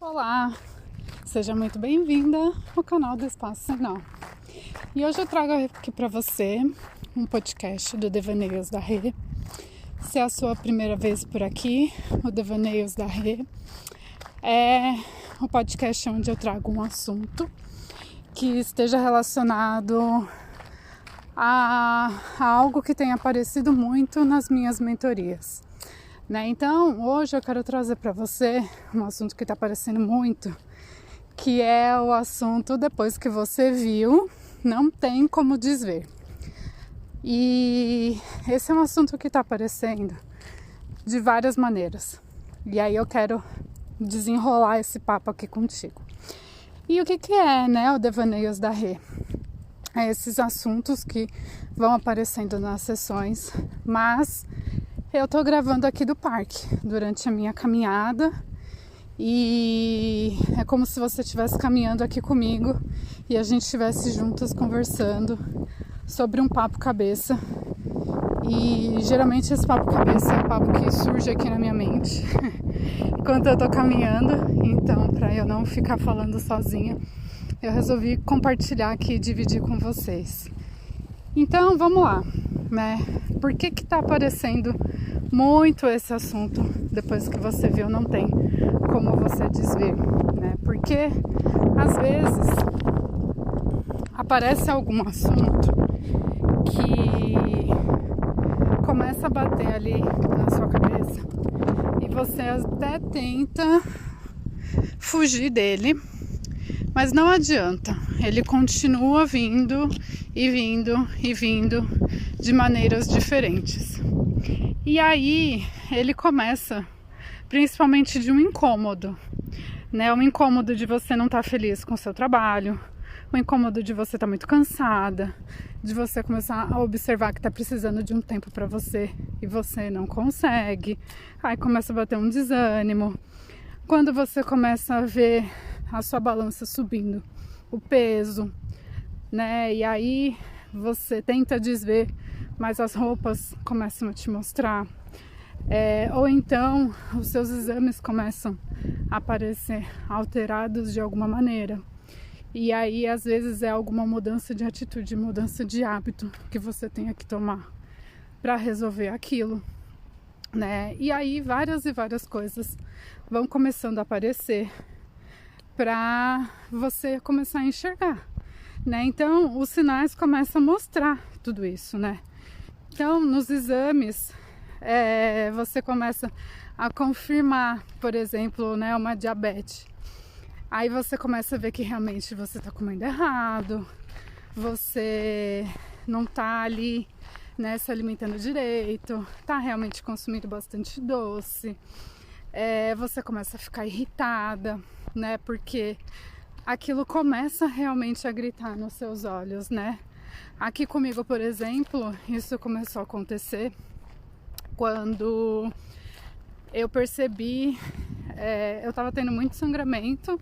Olá, seja muito bem-vinda ao canal do Espaço Sinal. E hoje eu trago aqui para você um podcast do Devaneios da Rê. Se é a sua primeira vez por aqui, o Devaneios da Rê é um podcast onde eu trago um assunto que esteja relacionado a algo que tem aparecido muito nas minhas mentorias. Então, hoje eu quero trazer para você um assunto que está aparecendo muito, que é o assunto depois que você viu, não tem como desver. E esse é um assunto que está aparecendo de várias maneiras. E aí eu quero desenrolar esse papo aqui contigo. E o que é, o Devaneios da Rê? É esses assuntos que vão aparecendo nas sessões, mas eu tô gravando aqui do parque, durante a minha caminhada, e é como se você estivesse caminhando aqui comigo e a gente estivesse juntas conversando sobre um papo cabeça. E geralmente esse papo cabeça é um papo que surge aqui na minha mente enquanto eu tô caminhando, então para eu não ficar falando sozinha, eu resolvi compartilhar aqui e dividir com vocês. Então vamos lá, Por que tá aparecendo muito esse assunto depois que você viu, não tem como você desver, Porque às vezes aparece algum assunto que começa a bater ali na sua cabeça e você até tenta fugir dele, mas não adianta, ele continua vindo e vindo e vindo de maneiras diferentes. E aí ele começa principalmente de um incômodo, Um incômodo de você não estar feliz com o seu trabalho, um incômodo de você estar muito cansada, de você começar a observar que está precisando de um tempo para você e você não consegue. Aí começa a bater um desânimo. Quando você começa a ver a sua balança subindo, o peso, E aí você tenta desver, mas as roupas começam a te mostrar. Ou então os seus exames começam a aparecer alterados de alguma maneira. E aí às vezes é alguma mudança de atitude, mudança de hábito que você tenha que tomar para resolver aquilo. E aí várias e várias coisas vão começando a aparecer para você começar a enxergar, Então os sinais começam a mostrar tudo isso, Então nos exames você começa a confirmar, por exemplo, uma diabetes. Aí você começa a ver que realmente você está comendo errado, você não está ali, se alimentando direito, está realmente consumindo bastante doce. Você começa a ficar irritada, Porque aquilo começa realmente a gritar nos seus olhos, Aqui comigo, por exemplo, isso começou a acontecer quando eu percebi, eu tava tendo muito sangramento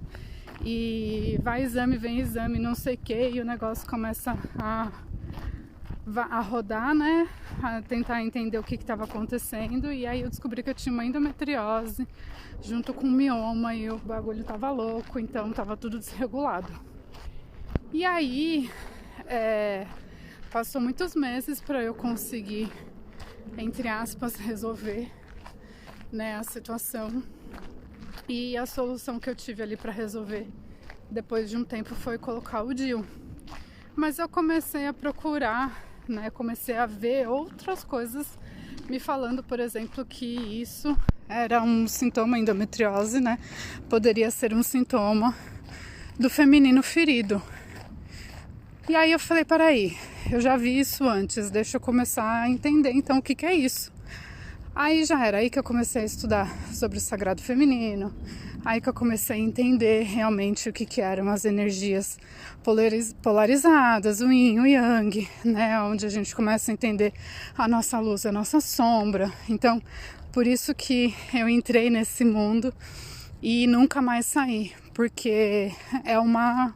e vai exame, vem exame, não sei o que, e o negócio começa a rodar, a tentar entender o que estava acontecendo, e aí eu descobri que eu tinha uma endometriose junto com mioma e o bagulho tava louco, então tava tudo desregulado. E aí passou muitos meses para eu conseguir, entre aspas, resolver a situação, e a solução que eu tive ali para resolver depois de um tempo foi colocar o DIU. Mas eu comecei a procurar, comecei a ver outras coisas me falando, por exemplo, que isso era um sintoma, endometriose, poderia ser um sintoma do feminino ferido. E aí eu falei, peraí, eu já vi isso antes, deixa eu começar a entender então o que é isso. Aí já era aí que eu comecei a estudar sobre o sagrado feminino, aí que eu comecei a entender realmente o que eram as energias polarizadas, o yin, o yang, onde a gente começa a entender a nossa luz, a nossa sombra. Então, por isso que eu entrei nesse mundo e nunca mais saí, porque é uma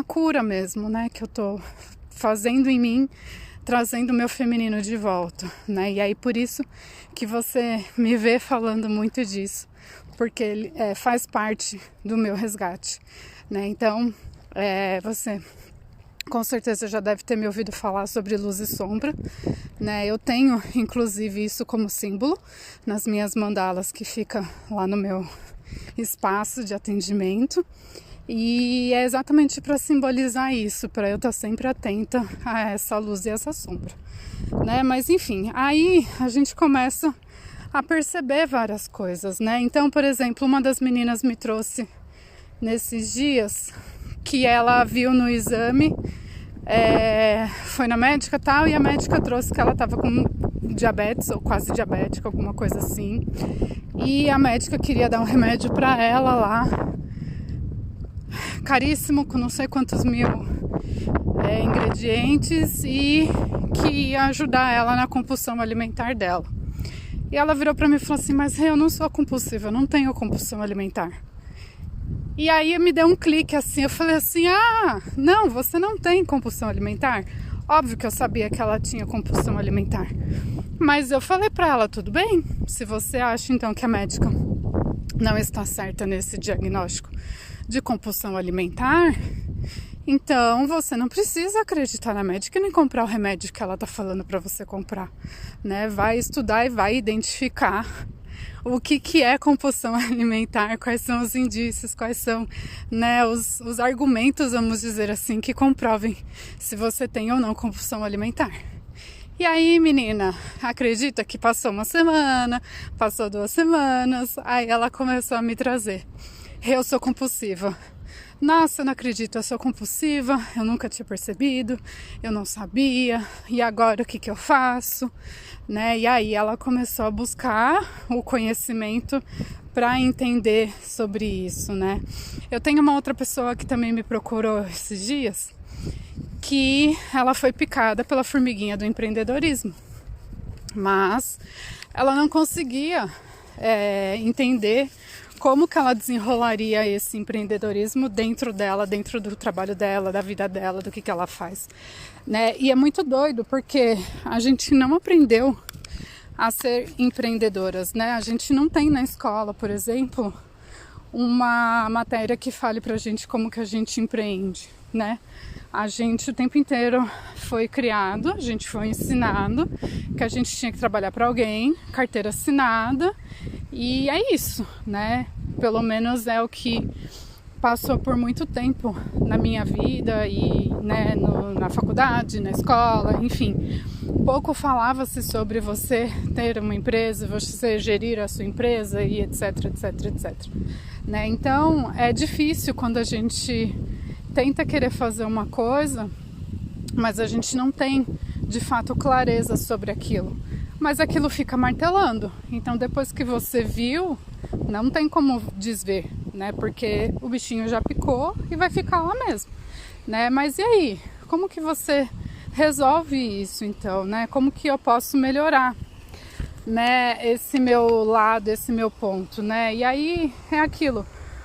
cura mesmo, que eu tô fazendo em mim, trazendo o meu feminino de volta, E aí por isso que você me vê falando muito disso, porque ele faz parte do meu resgate, né? Então, você com certeza já deve ter me ouvido falar sobre luz e sombra, né? Eu tenho, inclusive, isso como símbolo nas minhas mandalas que fica lá no meu espaço de atendimento. E é exatamente para simbolizar isso, para eu estar sempre atenta a essa luz e essa sombra, né? Mas enfim, aí a gente começa a perceber várias coisas, né? Então, por exemplo, uma das meninas me trouxe nesses dias que ela viu no exame, foi na médica e tal, e a médica trouxe que ela estava com diabetes ou quase diabética, alguma coisa assim, e a médica queria dar um remédio para ela lá, caríssimo, com não sei quantos mil ingredientes, e que ia ajudar ela na compulsão alimentar dela. E ela virou para mim e falou assim: mas eu não sou compulsiva, eu não tenho compulsão alimentar. E aí me deu um clique assim, eu falei assim: ah, não, você não tem compulsão alimentar? Óbvio que eu sabia que ela tinha compulsão alimentar, mas eu falei para ela: tudo bem, se você acha então que a médica não está certa nesse diagnóstico de compulsão alimentar, então você não precisa acreditar na médica e nem comprar o remédio que ela está falando para você comprar, né? Vai estudar e vai identificar o que é compulsão alimentar, quais são os indícios, quais são, né, os argumentos, vamos dizer assim, que comprovem se você tem ou não compulsão alimentar. E aí, menina, acredita que passou uma semana, passou 2 semanas, aí ela começou a me trazer: eu sou compulsiva. Nossa, eu não acredito, eu sou compulsiva, eu nunca tinha percebido, eu não sabia, e agora o que eu faço? Né? E aí ela começou a buscar o conhecimento para entender sobre isso, né? Eu tenho uma outra pessoa que também me procurou esses dias, que ela foi picada pela formiguinha do empreendedorismo, mas ela não conseguia entender como que ela desenrolaria esse empreendedorismo dentro dela, dentro do trabalho dela, da vida dela, do que ela faz, né? E é muito doido porque a gente não aprendeu a ser empreendedoras, né? A gente não tem na escola, por exemplo, uma matéria que fale pra gente como que a gente empreende, né? A gente o tempo inteiro foi criado, a gente foi ensinado que a gente tinha que trabalhar para alguém, carteira assinada, e é isso, né? Pelo menos é o que passou por muito tempo na minha vida e, né, na faculdade, na escola, enfim. Pouco falava-se sobre você ter uma empresa, você gerir a sua empresa e etc, etc, etc. Né? Então, é difícil quando a gente tenta querer fazer uma coisa, mas a gente não tem, de fato, clareza sobre aquilo. Mas aquilo fica martelando. Então, depois que você viu, não tem como desver, né? Porque o bichinho já picou e vai ficar lá mesmo, né? Mas e aí? Como que você resolve isso, então, né? Como que eu posso melhorar, né? Esse meu lado, esse meu ponto, né? E aí é aquilo.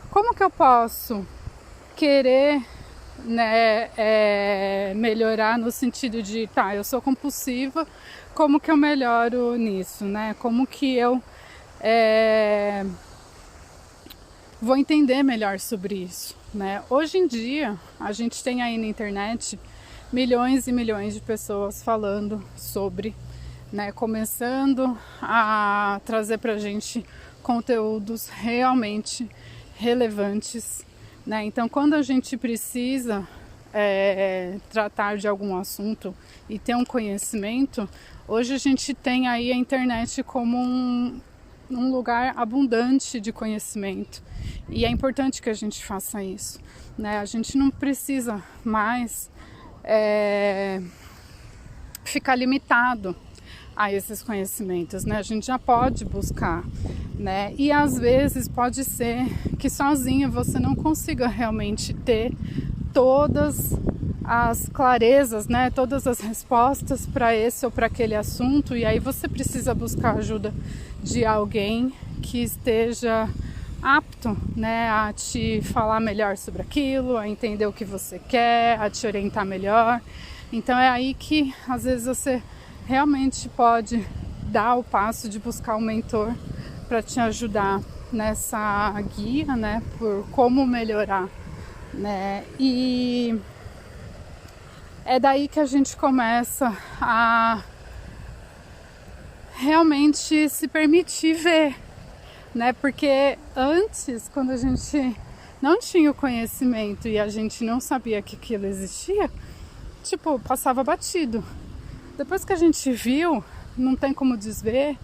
Como que eu posso querer, né, melhorar no sentido de, tá, eu sou compulsiva, como que eu melhoro nisso, né? Como que eu vou entender melhor sobre isso, né? Hoje em dia, a gente tem aí na internet milhões e milhões de pessoas falando sobre, né, começando a trazer pra gente conteúdos realmente relevantes, né? Então, quando a gente precisa tratar de algum assunto e ter um conhecimento, hoje a gente tem aí a internet como um lugar abundante de conhecimento, e é importante que a gente faça isso, né? A gente não precisa mais ficar limitado a esses conhecimentos, né? A gente já pode buscar, né? E às vezes pode ser que sozinha você não consiga realmente ter todas as clarezas, né? Todas as respostas para esse ou para aquele assunto, e aí você precisa buscar ajuda de alguém que esteja apto, né, a te falar melhor sobre aquilo, a entender o que você quer, a te orientar melhor. Então é aí que às vezes você realmente pode dar o passo de buscar um mentor para te ajudar nessa guia, né, por como melhorar, né, e é daí que a gente começa a realmente se permitir ver, né, porque antes, quando a gente não tinha o conhecimento e a gente não sabia que aquilo existia, tipo, passava batido. Depois que a gente viu, não tem como desver,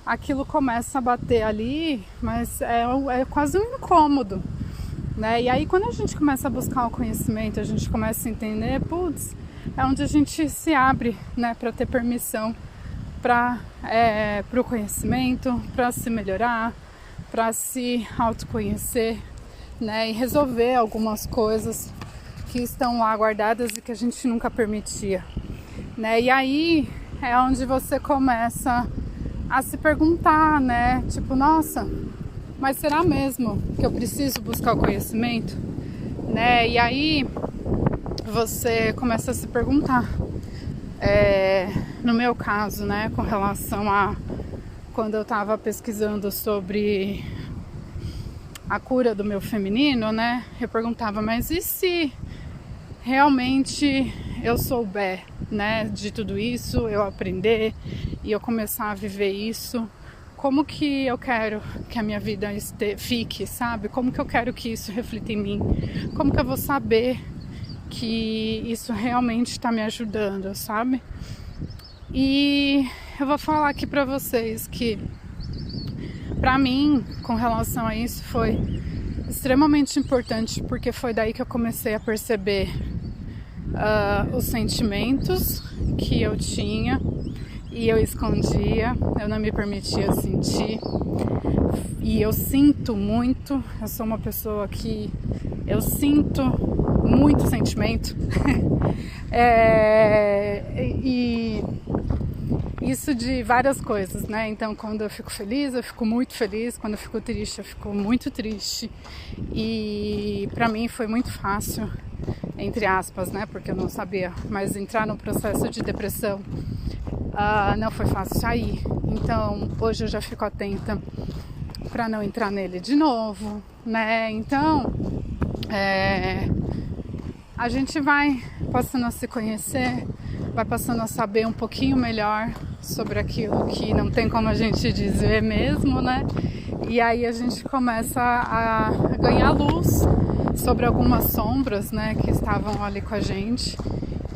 aquilo começa a bater ali, mas é quase um incômodo, né? E aí quando a gente começa a buscar o conhecimento, a gente começa a entender, putz, é onde a gente se abre, né, para ter permissão para o conhecimento, para se melhorar, para se autoconhecer, né, e resolver algumas coisas que estão lá guardadas e que a gente nunca permitia, né? E aí é onde você começa a se perguntar, né? Tipo, nossa, mas será mesmo que eu preciso buscar o conhecimento, né? E aí você começa a se perguntar. No meu caso, né, com relação a quando eu estava pesquisando sobre a cura do meu feminino, né, eu perguntava, mas e se realmente eu souber, né, de tudo isso, eu aprender e eu começar a viver isso, como que eu quero que a minha vida fique, sabe? Como que eu quero que isso reflita em mim? Como que eu vou saber que isso realmente está me ajudando, sabe? E eu vou falar aqui pra vocês que pra mim, com relação a isso, foi extremamente importante, porque foi daí que eu comecei a perceber os sentimentos que eu tinha e eu escondia, eu não me permitia sentir. E eu sinto muito, eu sou uma pessoa que eu sinto muito sentimento. E isso de várias coisas, né? Então, quando eu fico feliz, eu fico muito feliz. Quando eu fico triste, eu fico muito triste. E pra mim foi muito fácil, entre aspas, né? Porque eu não sabia, mas entrar no processo de depressão não foi fácil sair. Então, hoje eu já fico atenta pra não entrar nele de novo, né? Então, a gente vai passando a se conhecer, vai passando a saber um pouquinho melhor sobre aquilo que não tem como a gente dizer mesmo, né? E aí a gente começa a ganhar luz sobre algumas sombras, né, que estavam ali com a gente.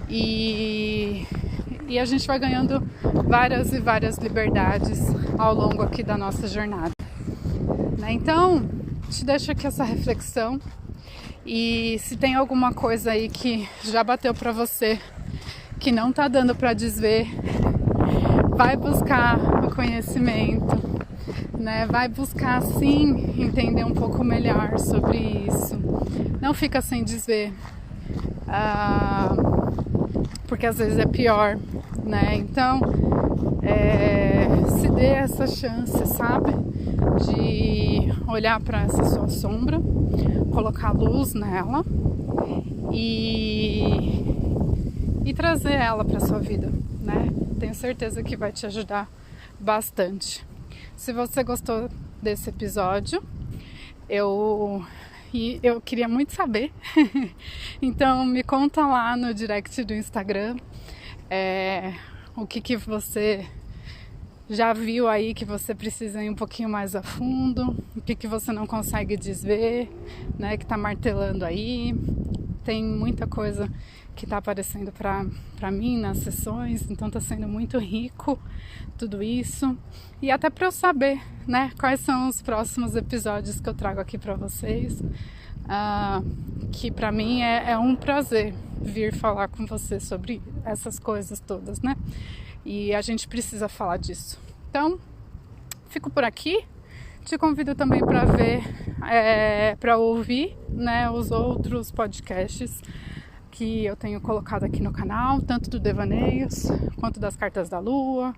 E a gente vai ganhando várias e várias liberdades ao longo aqui da nossa jornada, né? Então, te deixo aqui essa reflexão. E se tem alguma coisa aí que já bateu pra você, que não tá dando pra desver, vai buscar o conhecimento, né? Vai buscar sim entender um pouco melhor sobre isso. Não fica sem desver, porque às vezes é pior, né? Então, se dê essa chance, sabe? De olhar para essa sua sombra, colocar luz nela e trazer ela para sua vida, né? Tenho certeza que vai te ajudar bastante. Se você gostou desse episódio, eu queria muito saber. Então me conta lá no direct do Instagram o que você já viu aí que você precisa ir um pouquinho mais a fundo, o que você não consegue desver, né, que tá martelando aí. Tem muita coisa que tá aparecendo pra mim nas sessões, então tá sendo muito rico tudo isso. E até pra eu saber, né, quais são os próximos episódios que eu trago aqui pra vocês, que pra mim é um prazer vir falar com você sobre essas coisas todas, né? E a gente precisa falar disso. Então, fico por aqui. Te convido também para ver, para ouvir, né, os outros podcasts que eu tenho colocado aqui no canal, tanto do Devaneios, quanto das Cartas da Lua,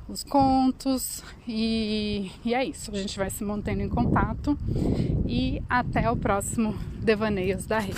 os contos, e é isso. A gente vai se mantendo em contato e até o próximo Devaneios da Rê.